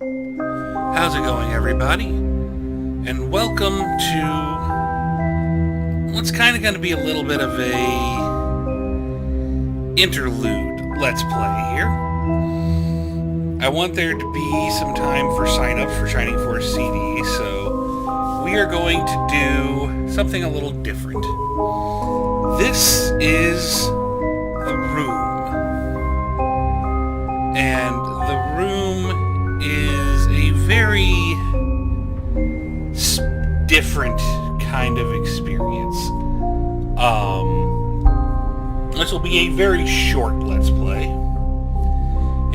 How's it going, everybody? And welcome to what's kind of going to be a little bit of a interlude Let's Play here. I want there to be some time for sign-ups for Shining Force CD, so we are going to do something a little different. This is the room. And the room is a very different kind of experience. This will be a very short Let's Play.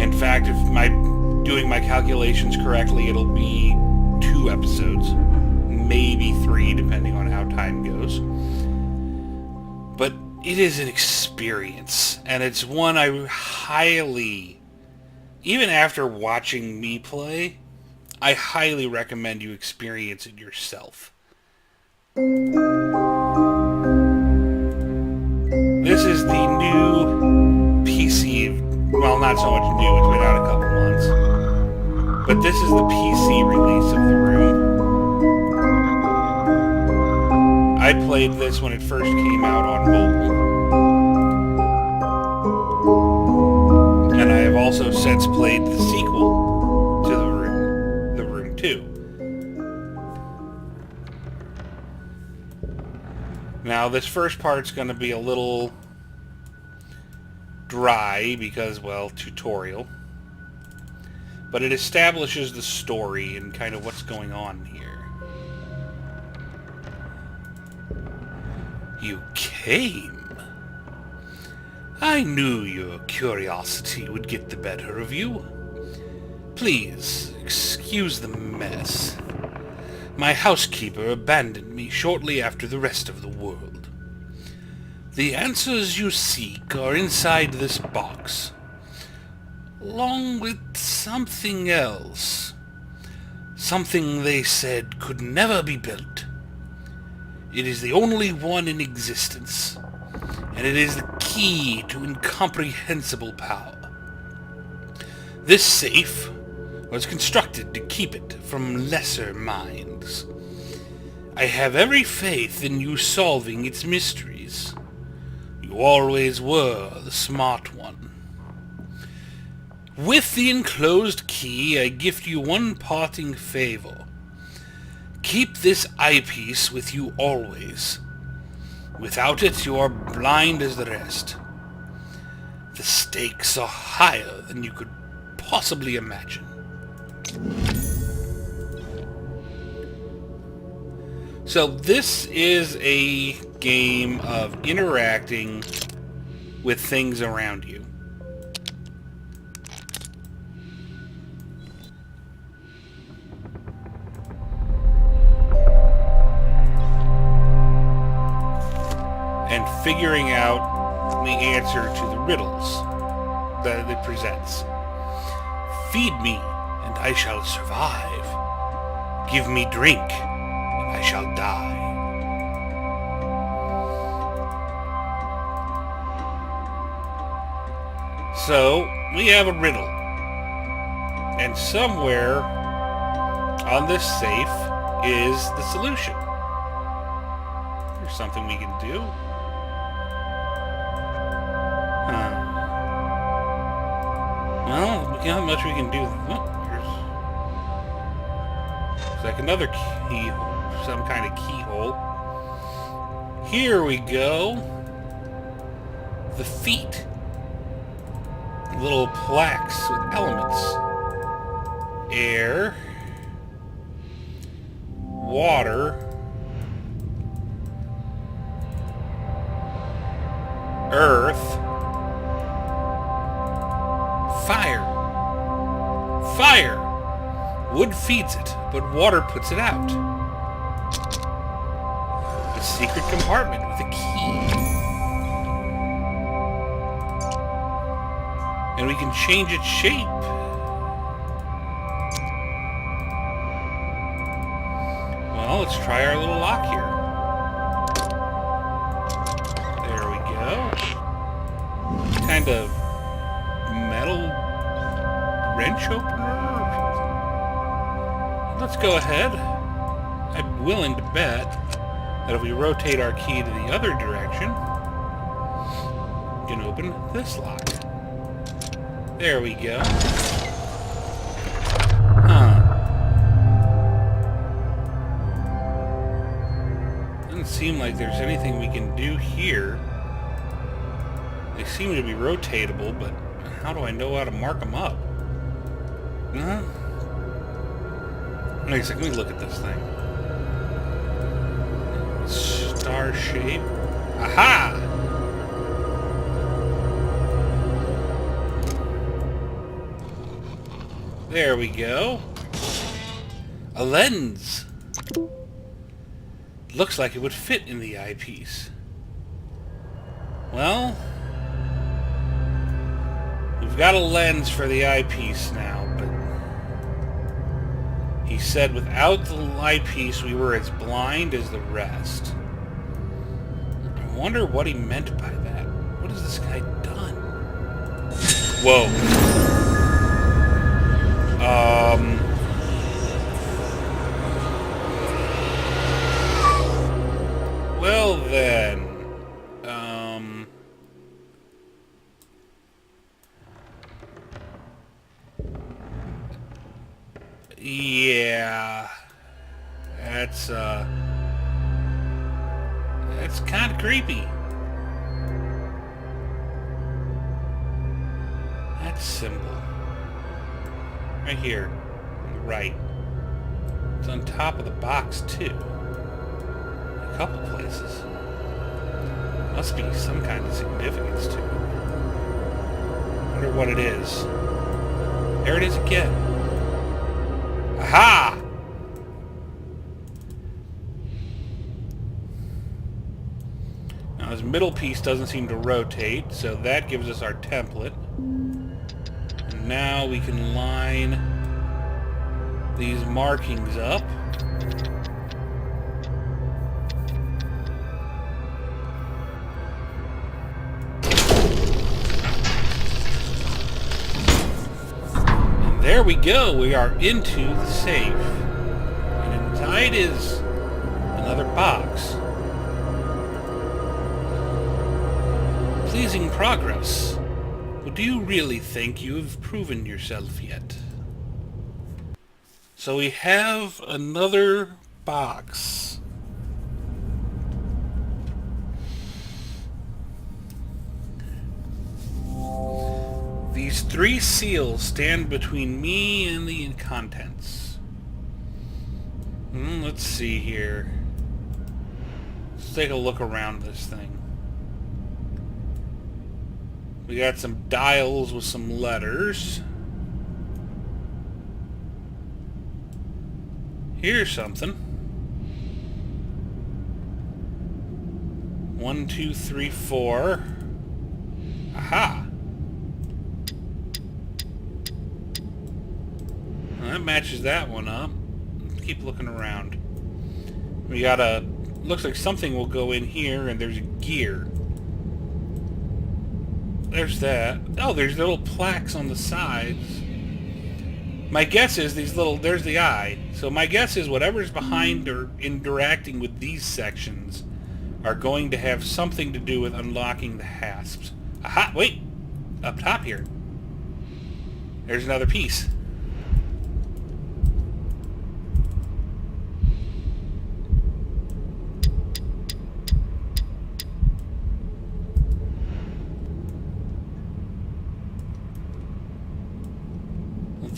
In fact, if I'm doing my calculations correctly, it'll be 2 episodes, maybe 3, depending on how time goes. But it is an experience, and it's one I highly, even after watching me play, I highly recommend you experience it yourself. This is the new PC, well, not so much new, it's been out a couple months, but this is the PC release of the room. I played this when it first came out on mobile, and I have also since played the sequel to The Room 2. Now, this first part's going to be a little dry because, well, tutorial. But it establishes the story and kind of what's going on here. You came. I knew your curiosity would get the better of you. Please, excuse the mess. My housekeeper abandoned me shortly after the rest of the world. The answers you seek are inside this box, along with something else. Something they said could never be built. It is the only one in existence, and it is the key to incomprehensible power. This safe was constructed to keep it from lesser minds. I have every faith in you solving its mysteries. You always were the smart one. With the enclosed key, I gift you one parting favor. Keep this eyepiece with you always. Without it, you are blind as the rest. The stakes are higher than you could possibly imagine. So this is a game of interacting with things around you. And figuring out the answer to the riddles that it presents. Feed me, and I shall survive. Give me drink, and I shall die. So, we have a riddle. And somewhere on this safe is the solution. There's something we can do. Well, look how much we can do. There's like another key, some kind of keyhole. Here we go. The feet. Little plaques with elements. Air. Water. Earth. Fire. Fire! Wood feeds it, but water puts it out. A secret compartment with a key. And we can change its shape. Well, let's try our little lock here. There we go. Kind of metal wrench opener? let's go ahead. I'm willing to bet that if we rotate our key to the other direction, we can open this lock. There we go. Huh. Doesn't seem like there's anything we can do here. They seem to be rotatable, but how do I know how to mark them up? Huh? Wait a second, let me look at this thing. Star shape. Aha! There we go. A lens. Looks like it would fit in the eyepiece. Well, we've got a lens for the eyepiece now, but he said without the eyepiece we were as blind as the rest. I wonder what he meant by that. What has this guy done? Whoa. Well then. Yeah. That's kind of creepy. That symbol. Right here. On the right. It's on top of the box, too. A couple places. Must be some kind of significance to it. Wonder what it is. There it is again. Aha! Now this middle piece doesn't seem to rotate, so that gives us our template. And now we can line these markings up. And there we go. We are into the safe. And inside is another box. Pleasing progress. But do you really think you have proven yourself yet? So we have another box. These 3 seals stand between me and the contents. Let's see here. Let's take a look around this thing. We got some dials with some letters. Here's something. 1, 2, 3, 4. Aha! Well, that matches that one up. Let's keep looking around. We got a... looks like something will go in here, and there's a gear. There's that. Oh, there's little plaques on the sides. My guess is these little... there's the eye. So my guess is whatever's behind or interacting with these sections are going to have something to do with unlocking the hasps. Aha! Wait! Up top here. There's another piece.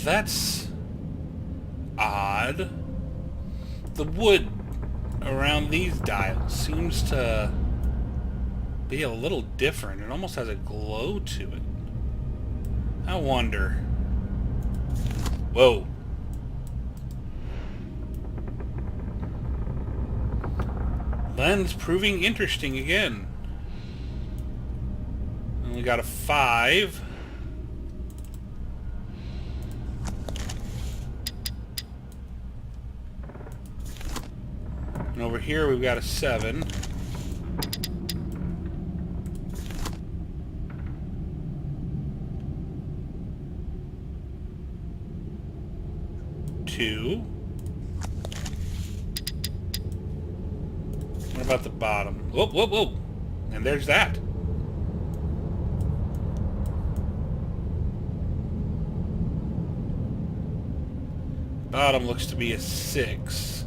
That's odd. The wood around these dials seems to be a little different. It almost has a glow to it. I wonder. Whoa. Lens proving interesting again. And we got a 5. And over here we've got a 7. Two. about the bottom? Whoa, whoa, whoa. And there's that. Bottom looks to be a 6.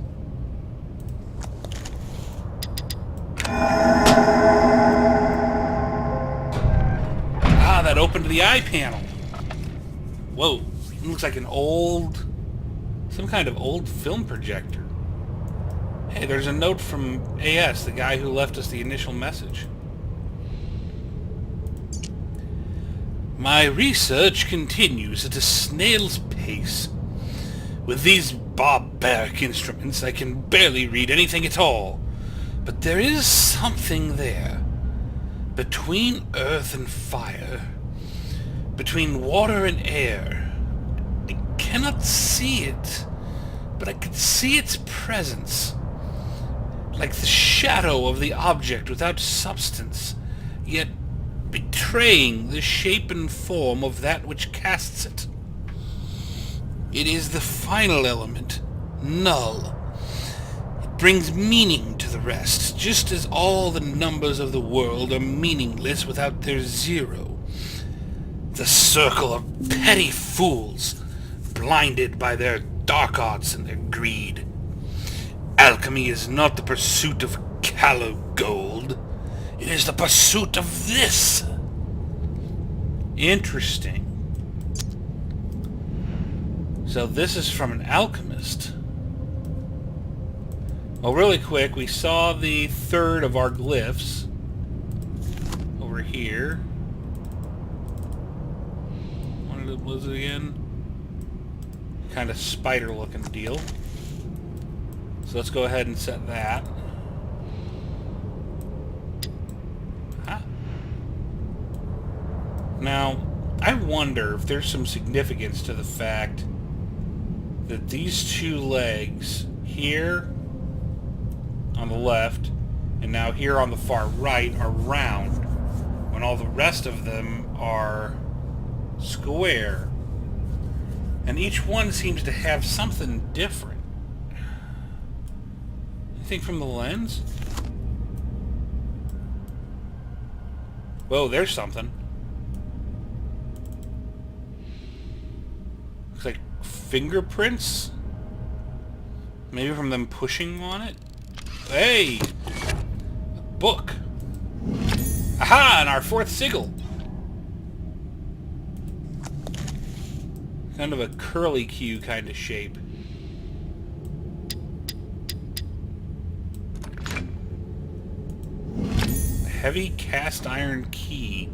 Ah, that opened the eye panel. Whoa. It looks like an old... some kind of old film projector. Hey, there's a note from AS, the guy who left us the initial message. My research continues at a snail's pace. With these barbaric instruments, I can barely read anything at all. But there is something there. Between earth and fire. Between water and air. I cannot see it, but I can see its presence. Like the shadow of the object without substance, yet betraying the shape and form of that which casts it. It is the final element, null. It brings meaning to the rest, just as all the numbers of the world are meaningless without their zero. The circle of petty fools, blinded by their dark arts and their greed. Alchemy is not the pursuit of callow gold. It is the pursuit of this. Interesting. So this is from an alchemist. Well, really quick, we saw the third of our glyphs over here. What was it again? Kind of spider-looking deal. So let's go ahead and set that. Now, I wonder if there's some significance to the fact that these two legs here on the left and now here on the far right are round when all the rest of them are square. And each one seems to have something different. You think from the lens? Whoa, there's something. Looks like fingerprints? Maybe from them pushing on it? Hey! A book! Aha! And our fourth sigil! Kind of a curly Q kind of shape. A heavy cast iron key.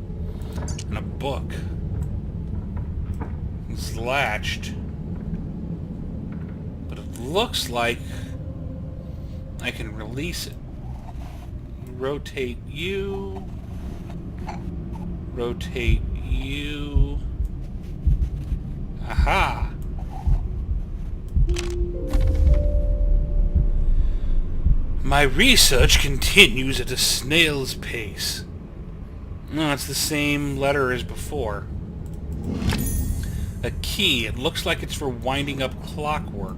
And a book. It's latched. But it looks like I can release it. Rotate you. Rotate you. Aha! My research continues at a snail's pace. No, it's the same letter as before. A key. It looks like it's for winding up clockwork.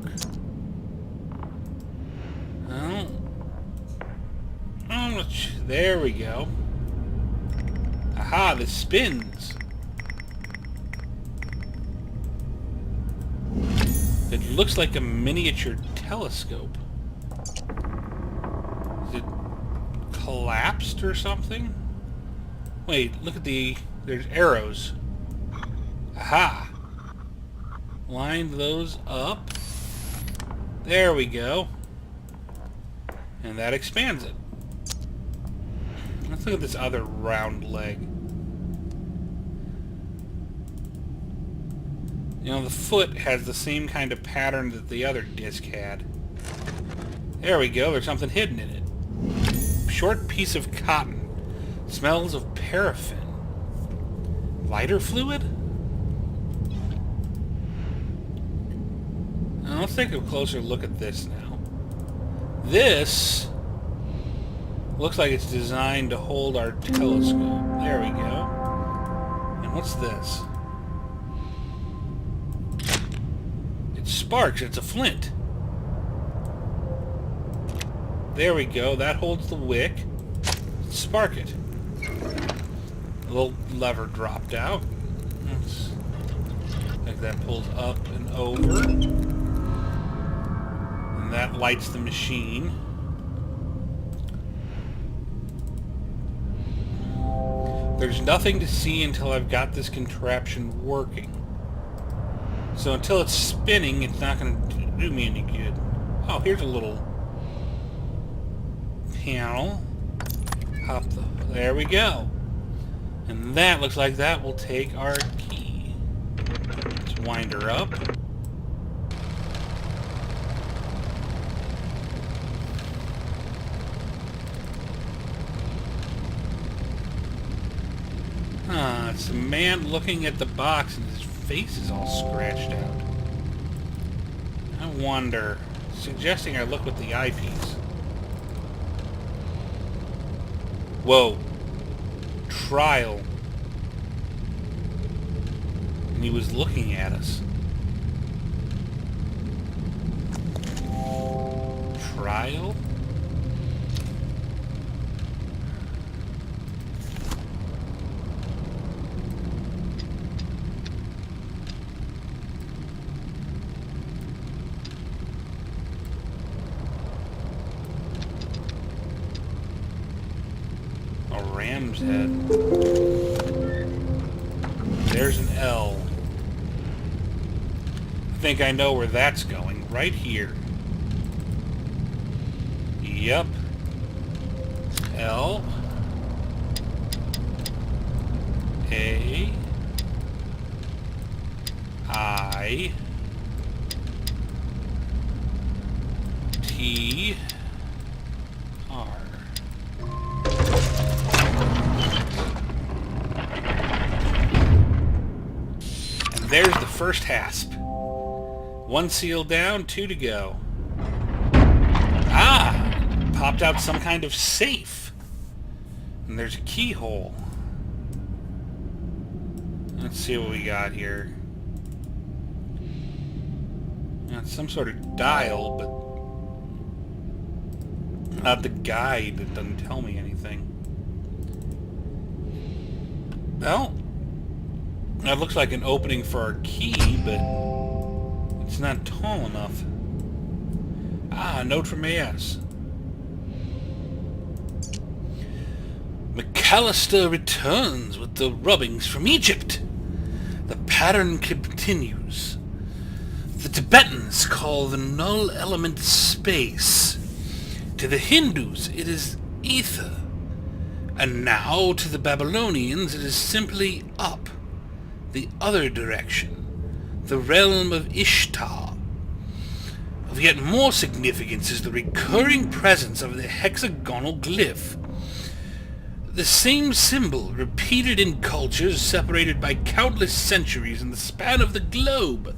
Oh, there we go. Aha, this spins. It looks like a miniature telescope. Is it collapsed or something? Wait, look at there's arrows. Aha! Line those up. There we go. And that expands it. Let's look at this other round leg. You know, the foot has the same kind of pattern that the other disc had. There we go, there's something hidden in it. Short piece of cotton. Smells of paraffin. Lighter fluid? Now, let's take a closer look at this now. This looks like it's designed to hold our telescope. There we go. And what's this? It sparks. It's a flint. There we go. That holds the wick. Spark it. A little lever dropped out. Like that pulls up and over. And that lights the machine. There's nothing to see until I've got this contraption working. So until it's spinning, it's not going to do me any good. Oh, here's a little panel. Hop there we go. And that looks like that will take our key. Let's wind her up. It's a man looking at the box and his face is all scratched out. I wonder, suggesting I look with the eyepiece. Whoa. Trial. And he was looking at us. Trial? A ram's head. There's an L. I think I know where that's going. Right here. Yep. L. A. I. T. R. And there's the first hasp. One seal down, 2 to go. Ah! Popped out some kind of safe. And there's a keyhole. Let's see what we got here. It's some sort of dial, but not the guide. That doesn't tell me anything. Well, that looks like an opening for our key, but it's not tall enough. Ah, a note from AS. McAllister returns with the rubbings from Egypt. The pattern continues. The Tibetans call the null element space. To the Hindus it is ether. And now to the Babylonians it is simply up. The other direction. The realm of Ishtar. Of yet more significance is the recurring presence of the hexagonal glyph. The same symbol repeated in cultures separated by countless centuries in the span of the globe.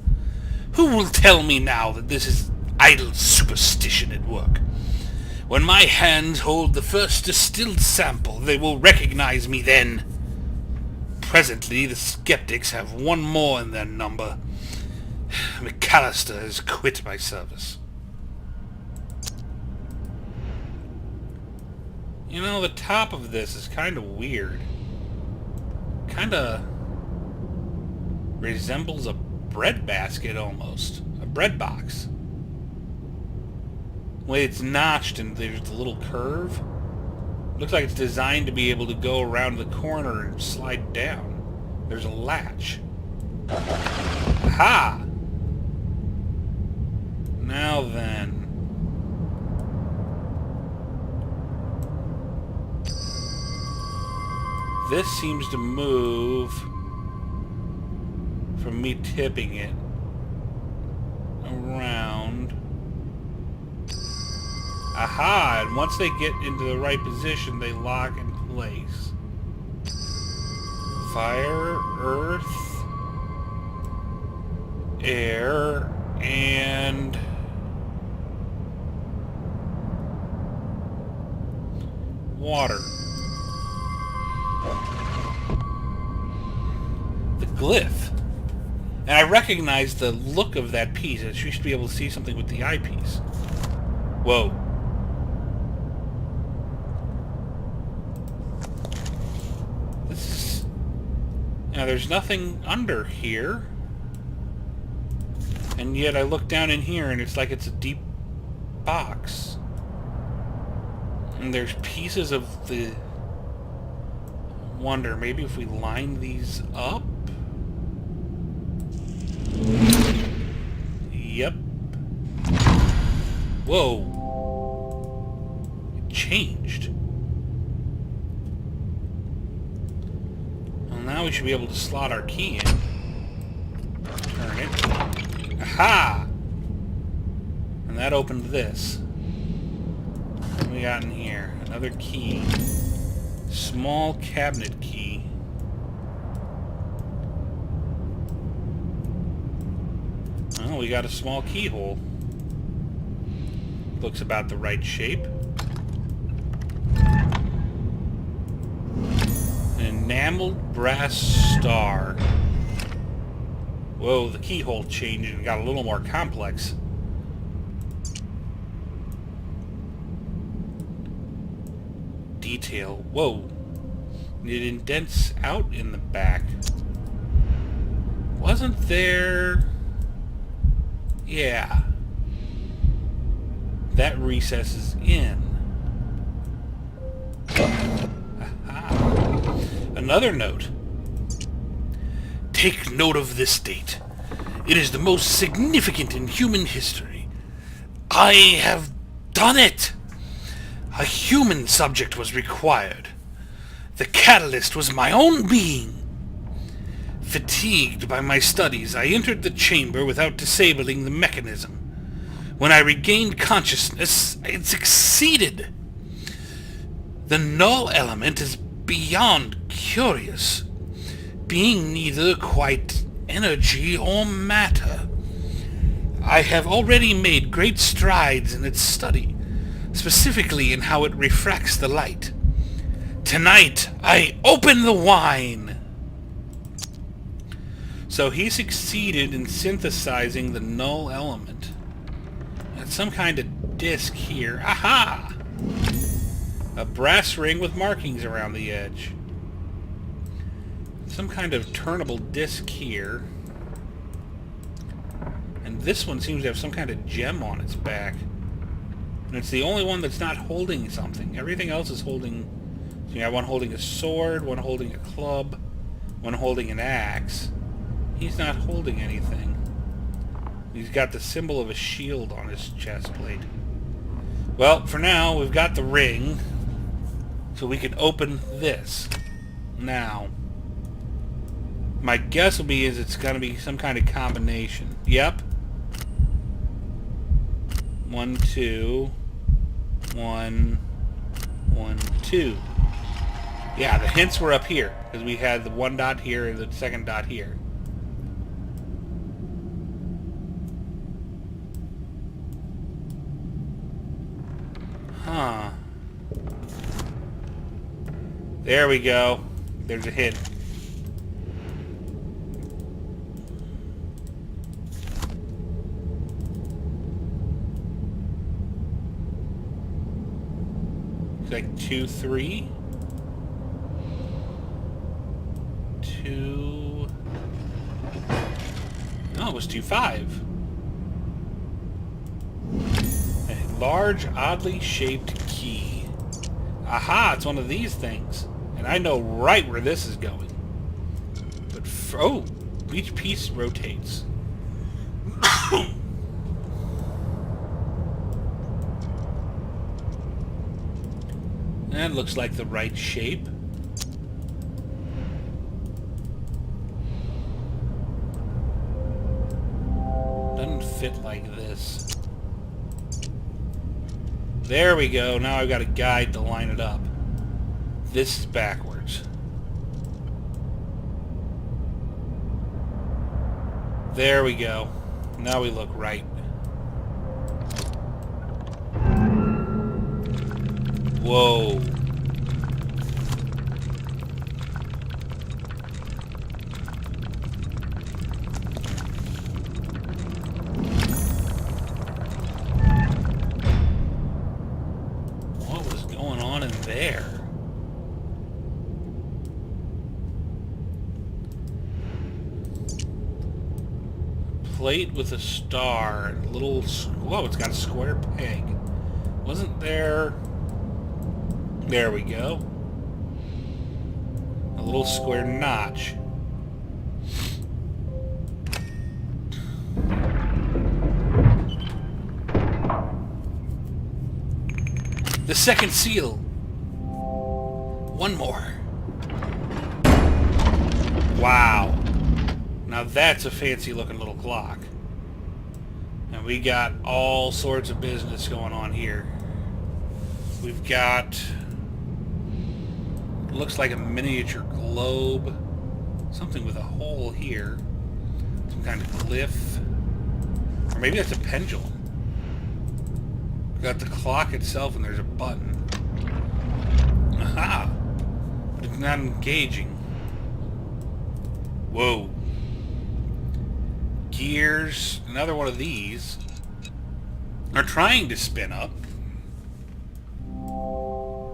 Who will tell me now that this is idle superstition at work? When my hands hold the first distilled sample, they will recognize me then. Presently, the skeptics have one more in their number. McAllister has quit my service. You know, the top of this is kind of weird. Kind of resembles a bread basket almost. A bread box. The way it's notched and there's the little curve. Looks like it's designed to be able to go around the corner and slide down. There's a latch. Aha! Now then. This seems to move from me tipping it around. Aha! And once they get into the right position, they lock in place. Fire, earth, air, and water. The glyph. And I recognize the look of that piece. You should be able to see something with the eyepiece. Whoa. Now, there's nothing under here. And yet I look down in here and it's like it's a deep box. And there's pieces of the... Wonder, maybe if we line these up? Yep. Whoa. It changed. Well, now we should be able to slot our key in. Turn it. Aha! And that opened this. What do we got in here? Another key. Small cabinet key. Oh, we got a small keyhole. Looks about the right shape. An enameled brass star. Whoa, the keyhole changed and got a little more complex. Detail. Whoa. It indents out in the back. Wasn't there... Yeah. That recesses in. Aha. Another note. Take note of this date. It is the most significant in human history. I have done it! A human subject was required. The catalyst was my own being. Fatigued by my studies, I entered the chamber without disabling the mechanism. When I regained consciousness, it succeeded. The null element is beyond curious, being neither quite energy or matter. I have already made great strides in its study, specifically in how it refracts the light. Tonight, I open the wine! So he succeeded in synthesizing the null element. That's some kind of disc here. Aha! A brass ring with markings around the edge. Some kind of turnable disc here. And this one seems to have some kind of gem on its back. And it's the only one that's not holding something. Everything else is holding... So you got one holding a sword, one holding a club, one holding an axe. He's not holding anything. He's got the symbol of a shield on his chest plate. Well, for now, we've got the ring. So we can open this. Now. My guess will be it's going to be some kind of combination. Yep. 1, 2. 1, 1, 2. Yeah, the hints were up here. Because we had the one dot here and the second dot here. Huh. There we go. There's a hint. It's like 2, 3. 2. No, it was 2, 5. A large, oddly shaped key. Aha! It's one of these things. And I know right where this is going. But, oh! Each piece rotates. That looks like the right shape. Doesn't fit like this. There we go. Now I've got a guide to line it up. This is backwards. There we go. Now we look right. Whoa. What was going on in there? plate with a star. A little... Whoa, it's got a square peg. Wasn't there... There we go. A little square notch. The second seal. One more. Wow. Now that's a fancy looking little clock. And we got all sorts of business going on here. We've got... Looks like a miniature globe. Something with a hole here. Some kind of glyph. Or maybe that's a pendulum. We've got the clock itself and there's a button. Aha! But it's not engaging. Whoa. Gears. Another one of these are trying to spin up.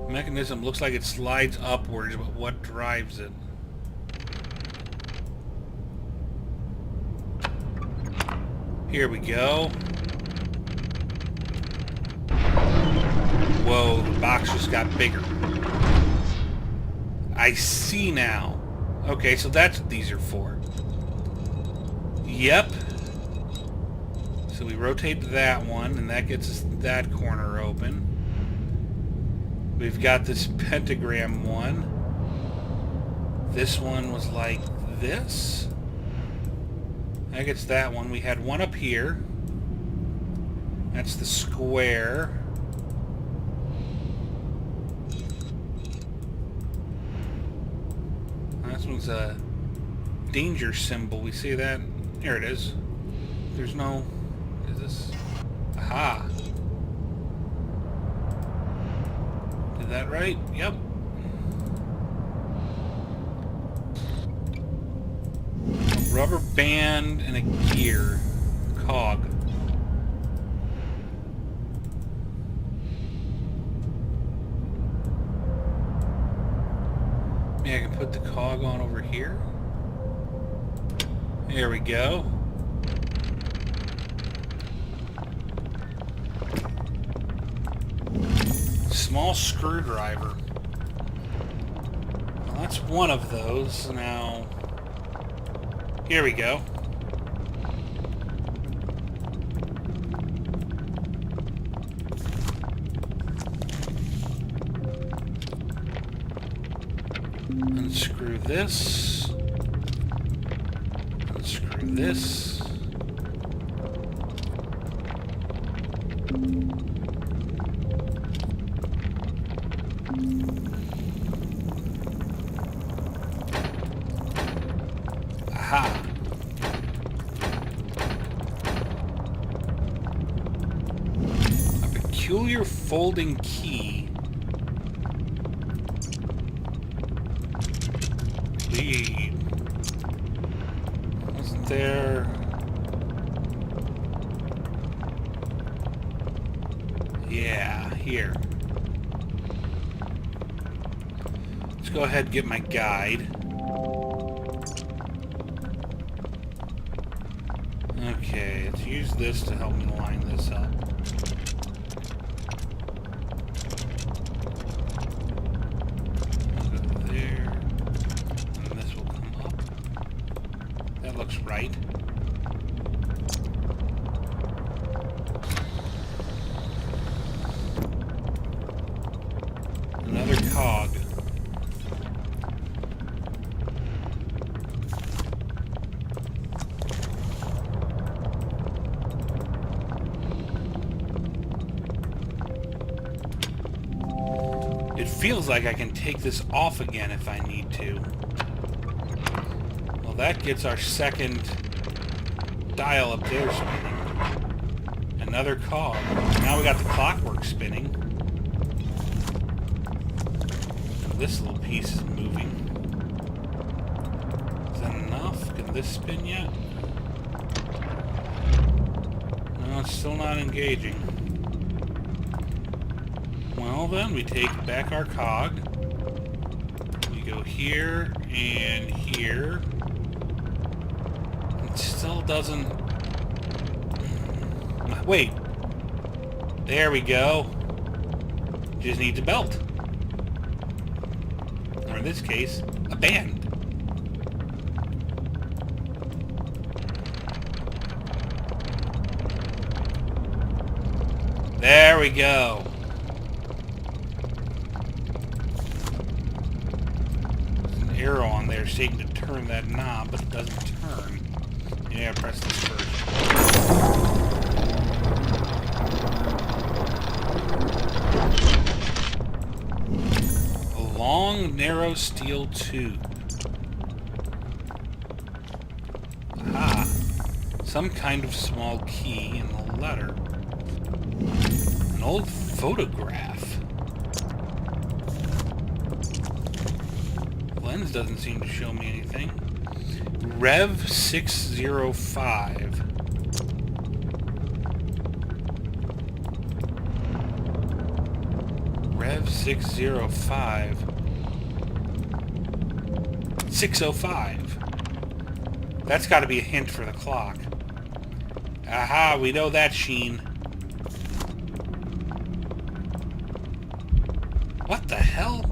Mechanism looks like it slides upwards, but what drives it? Here we go. Whoa, the box just got bigger. I see now. Okay, so that's what these are for. Yep. So we rotate that one, and that gets us that corner open. We've got this pentagram one. This one was like this. That gets that one. We had one up here. That's the square. This one's a danger symbol. We see that? Here it is. There's no... Is this... Aha. Did that right? Yep. A rubber band and a gear. Cog. Maybe I can put the cog on over here. There we go. Small screwdriver. Well, that's one of those. Now, here we go. Unscrew this. Unscrew this. Aha. A peculiar folding key. Wasn't there... Yeah, here. Let's go ahead and get my guide. Okay, let's use this to help me line this up. Looks right. Another cog. It feels like I can take this off again if I need to. That gets our second dial up there spinning. Another cog. Now we got the clockwork spinning. This little piece is moving. Is that enough? Can this spin yet? No, it's still not engaging. Well then, we take back our cog. We go here and here. Still doesn't Wait. There we go. Just needs a belt. Or in this case, a band. There we go. There's an arrow on there stating to turn that knob, but it doesn't turn. You gotta press this first. A long, narrow steel tube. Ah, some kind of small key in the letter. An old photograph. The lens doesn't seem to show me anything. Rev 605. Rev 605. 605. That's got to be a hint for the clock. Aha, we know that, Sheen. What the hell?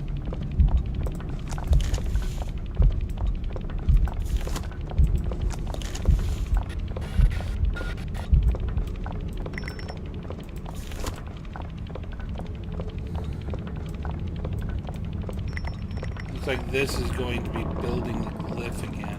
Looks like this is going to be building the glyph again.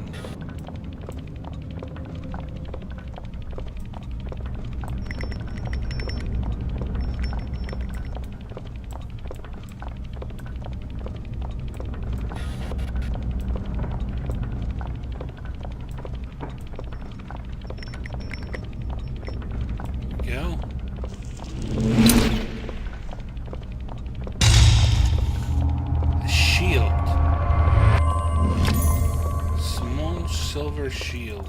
Go. A shield. Small silver shield.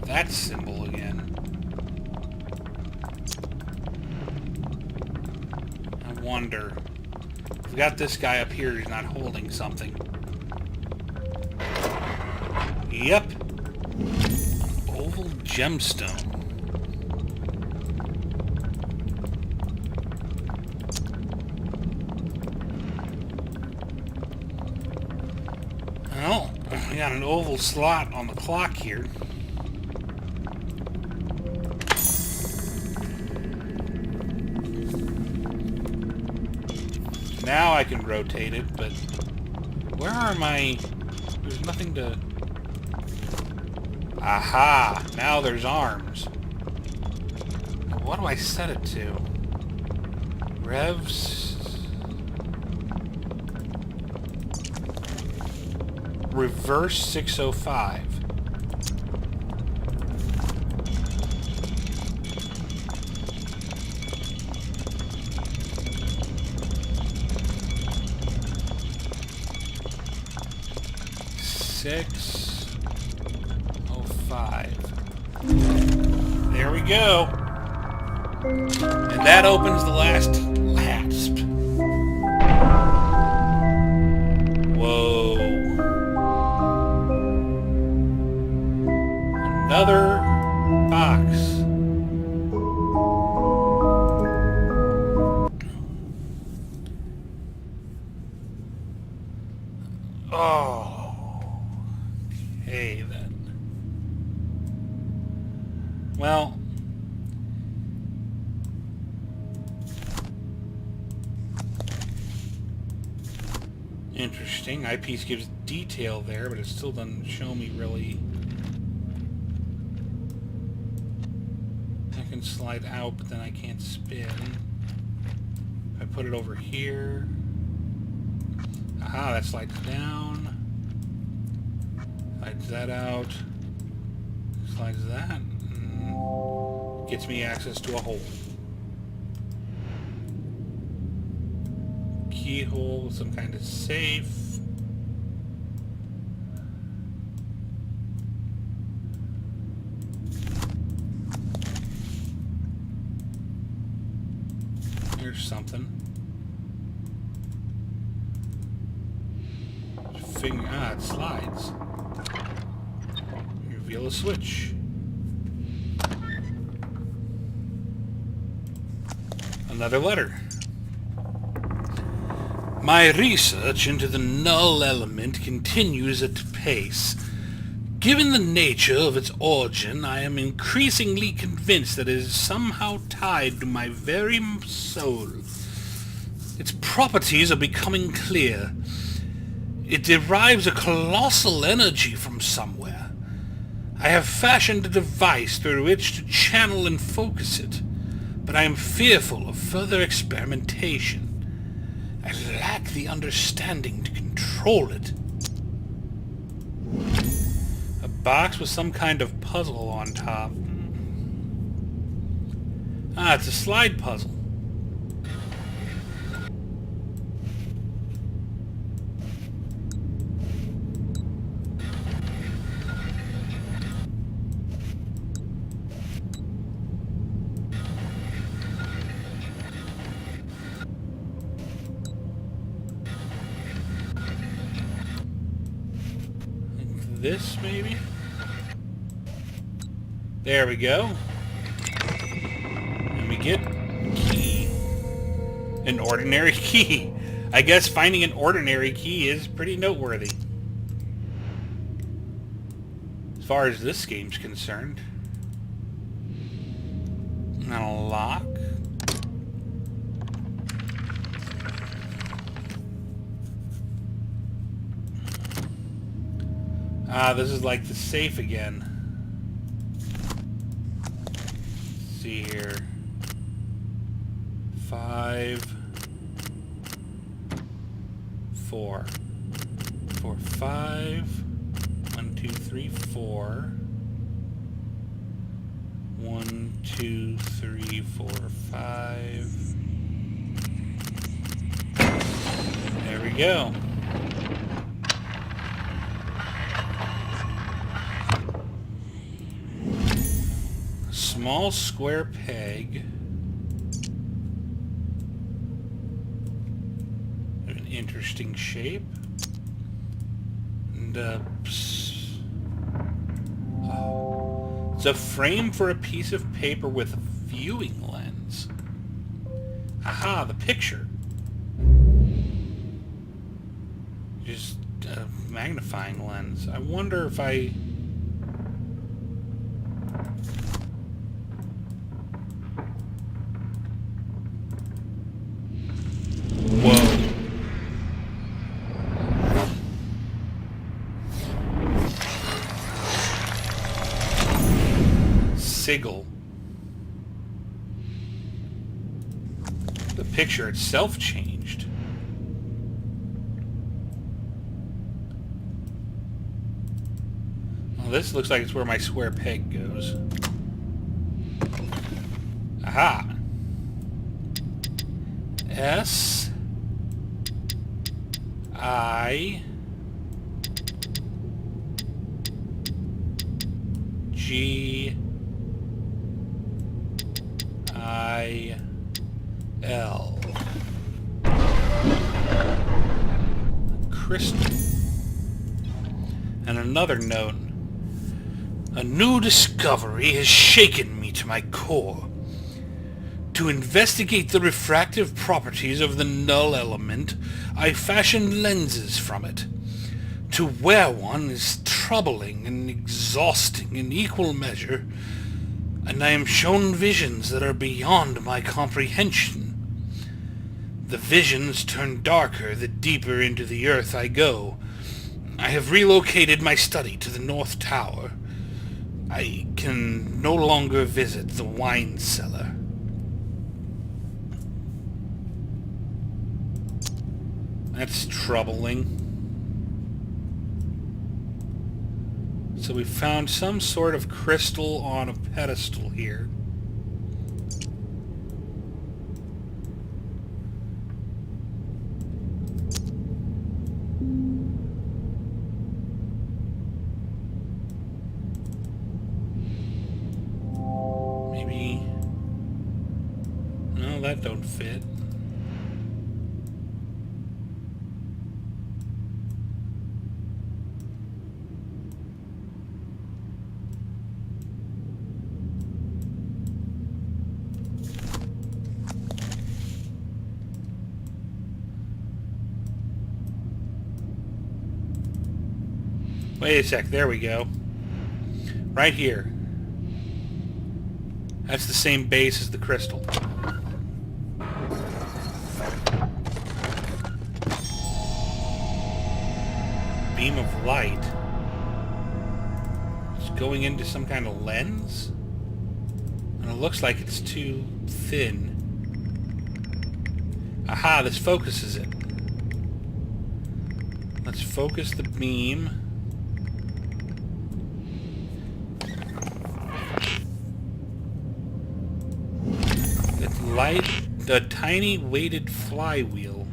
That symbol again. I wonder. We've got this guy up here who's not holding something. Yep. Oval gemstone. Well, we got an oval slot on the clock here. Now I can rotate it, but where are my... There's nothing to... Aha! Now there's arms. What do I set it to? Revs... Reverse 605. There we go. And that opens the last hasp. Whoa. Another box. Oh. Hey, then. Well, interesting. Eyepiece gives detail there, but it still doesn't show me really. I can slide out, but then I can't spin. If I put it over here. Aha, that slides down. Slides that out. Slides that. Gets me access to a hole. Keyhole, some kind of safe. Here's something. Finger, it slides. reveal a switch. Another letter. My research into the null element continues at pace. Given the nature of its origin, I am increasingly convinced that it is somehow tied to my very soul. Its properties are becoming clear. It derives a colossal energy from somewhere. I have fashioned a device through which to channel and focus it, but I am fearful of further experimentation. I lack the understanding to control it. A box with some kind of puzzle on top. Ah, it's a slide puzzle. This, maybe? There we go. And we get a key. An ordinary key. I guess finding an ordinary key is pretty noteworthy. As far as this game's concerned. And a lock. Ah, this is like the safe again. Let's see here. 5, 4. 4, 5. 1, 2, 3, 4. 1, 2, 3, 4, 5. There we go. Small square peg. An interesting shape. And oh, it's a frame for a piece of paper with a viewing lens. Aha, the picture. Just a magnifying lens. I wonder if I... Sigil. The picture itself changed. Well, this looks like it's where my square peg goes. Aha! S I G I L. Crystal. And another note. A new discovery has shaken me to my core. To investigate the refractive properties of the null element, I fashioned lenses from it. To wear one is troubling and exhausting in equal measure, and I am shown visions that are beyond my comprehension. The visions turn darker the deeper into the earth I go. I have relocated my study to the North Tower. I can no longer visit the wine cellar. That's troubling. So we found some sort of crystal on a pedestal here. Maybe... No, that don't fit. Wait a sec, there we go. Right here. That's the same base as the crystal. Beam of light. It's going into some kind of lens? And it looks like it's too thin. Aha, this focuses it. Let's focus the beam. It's light, the tiny weighted flywheel.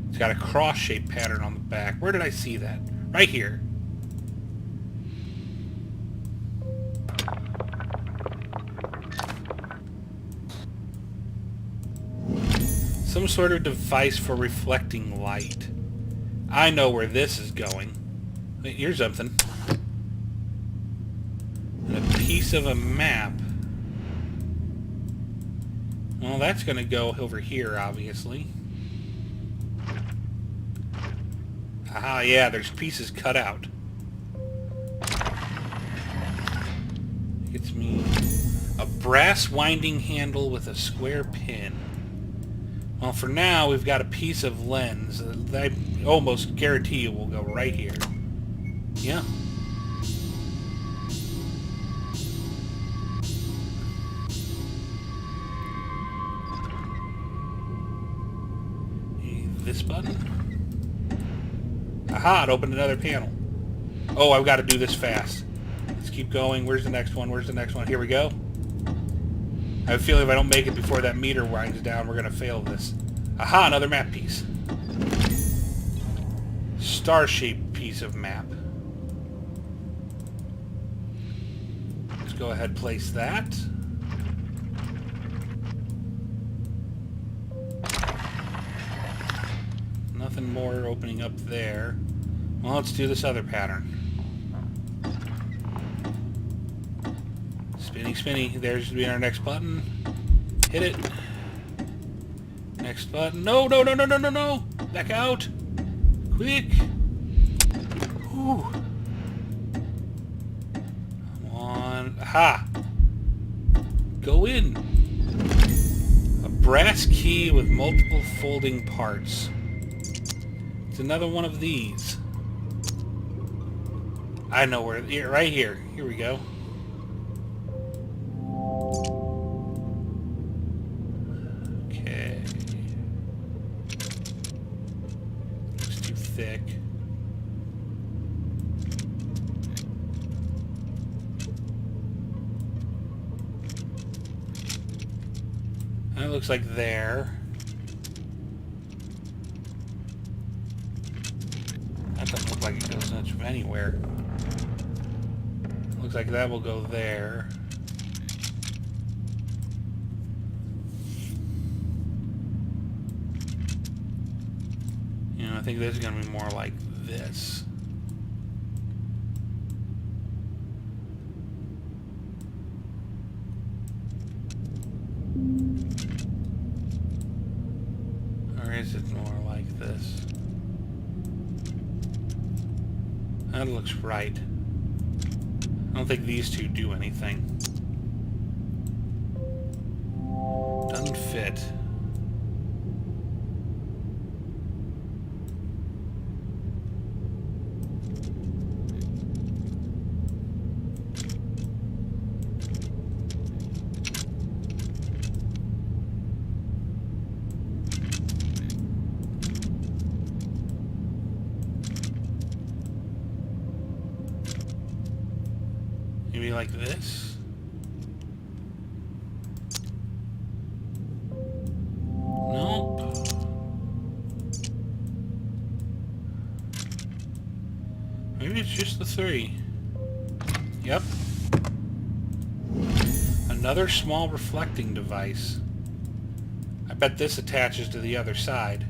It's got a cross-shaped pattern on the back. Where did I see that? Right here. Some sort of device for reflecting light. I know where this is going. Wait, here's something. And a piece of a map. Well, that's going to go over here, obviously. Ah, yeah, there's pieces cut out. Gets me a brass winding handle with a square pin. Well, for now, we've got a piece of lens. I almost guarantee you will go right here. Yeah. This button? Aha, it opened another panel. Oh, I've got to do this fast. Let's keep going. Where's the next one? Where's the next one? Here we go. I have a feeling if I don't make it before that meter winds down, we're going to fail this. Aha, another map piece. Star-shaped piece of map. Let's go ahead and place that. Nothing more opening up there. Well, let's do this other pattern. Spinny, spinny. There's to be our next button. Hit it. Next button. No, no, no, no, no, no, no. Back out. Quick. Whew. Come on. Aha. Go in. A brass key with multiple folding parts. It's another one of these. I know where. Here, right here. Here we go. Okay. Looks too thick. That looks like there. That doesn't look like it goes much from anywhere. Looks like that will go there. You know, I think this is going to be more like this. Or is it more like this? That looks right. I don't think these two do anything. Doesn't fit. Maybe like this? Nope. Maybe it's just the three. Yep. Another small reflecting device. I bet this attaches to the other side.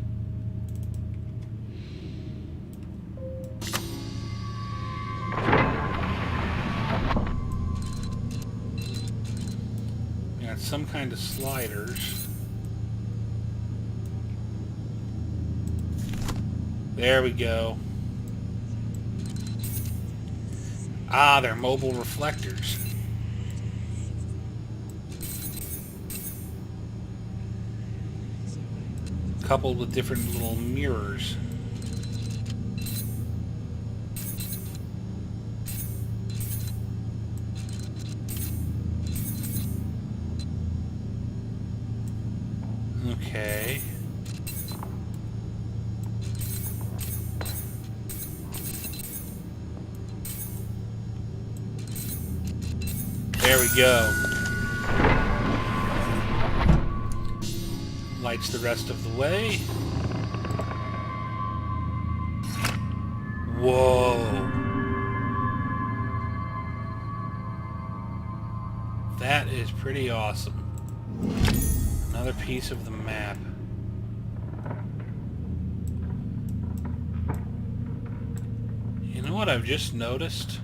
Got some kind of sliders. There we go. Ah, they're mobile reflectors. Coupled with different little mirrors. Okay. There we go. Lights the rest of the way. Whoa. That is pretty awesome. Another piece of the map. You know what I've just noticed?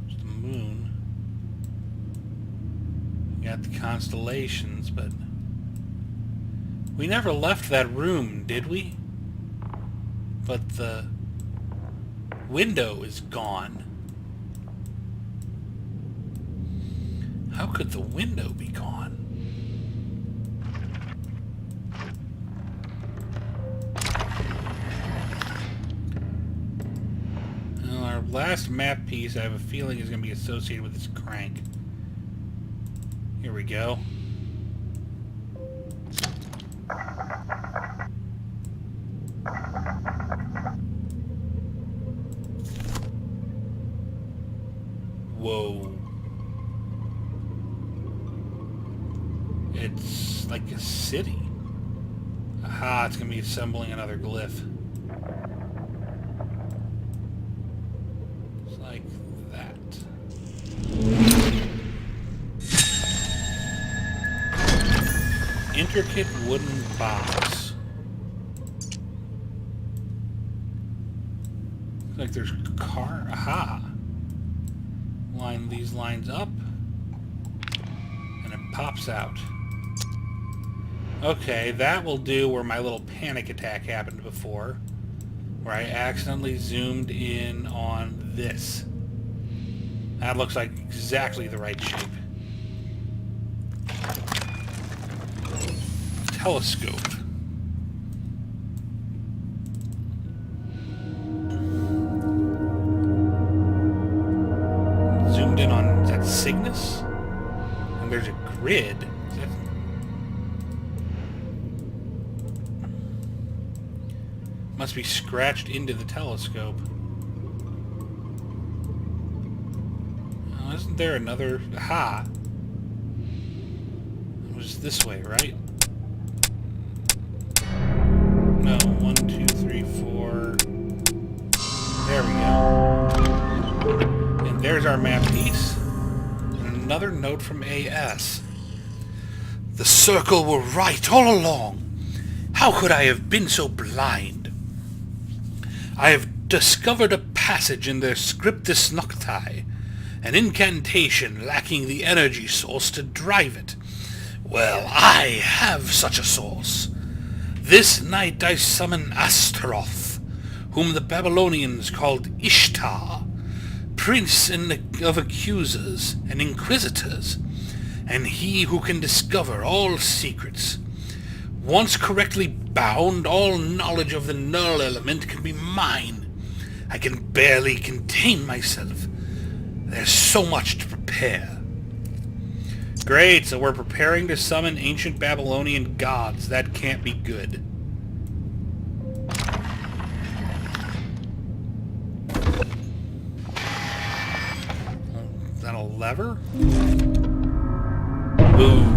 It's the moon. We got the constellations, but we never left that room, did we? But the window is gone. How could the window be gone? Well, our last map piece, I have a feeling, is going to be associated with this crank. Here we go. Whoa. It's like a city. Aha, it's going to be assembling another glyph. It's like that. Intricate wooden box. Looks like there's a car. Aha. Line these lines up. And it pops out. Okay, that will do where my little panic attack happened before. Where I accidentally zoomed in on this. That looks like exactly the right shape. Telescope. Zoomed in on, is that Cygnus? And there's a grid. Is that... Must be scratched into the telescope. Oh, isn't there another... Aha! It was this way, right? No, 1, 2, 3, 4. There we go. And there's our map piece. And another note from AS. The circle were right all along. How could I have been so blind? I have discovered a passage in their Scriptus Nocti, an incantation lacking the energy source to drive it. Well, I have such a source. This night I summon Astaroth, whom the Babylonians called Ishtar, prince of accusers and inquisitors, and he who can discover all secrets. Once correctly bound, all knowledge of the null element can be mine. I can barely contain myself. There's so much to prepare. Great, so we're preparing to summon ancient Babylonian gods. That can't be good. Is that a lever? Ooh.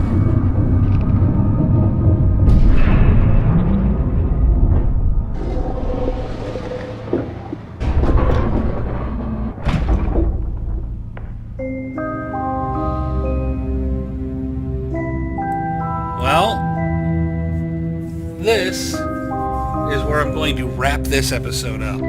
Well, this is where I'm going to wrap this episode up.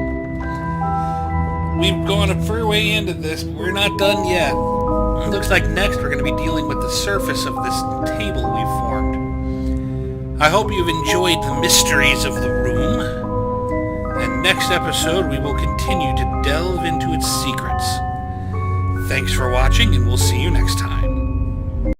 We've gone a fair way into this, but we're not done yet. It looks like next we're going to be dealing with the surface of this table we've formed. I hope you've enjoyed the mysteries of the room. Next episode, we will continue to delve into its secrets. Thanks for watching, and we'll see you next time.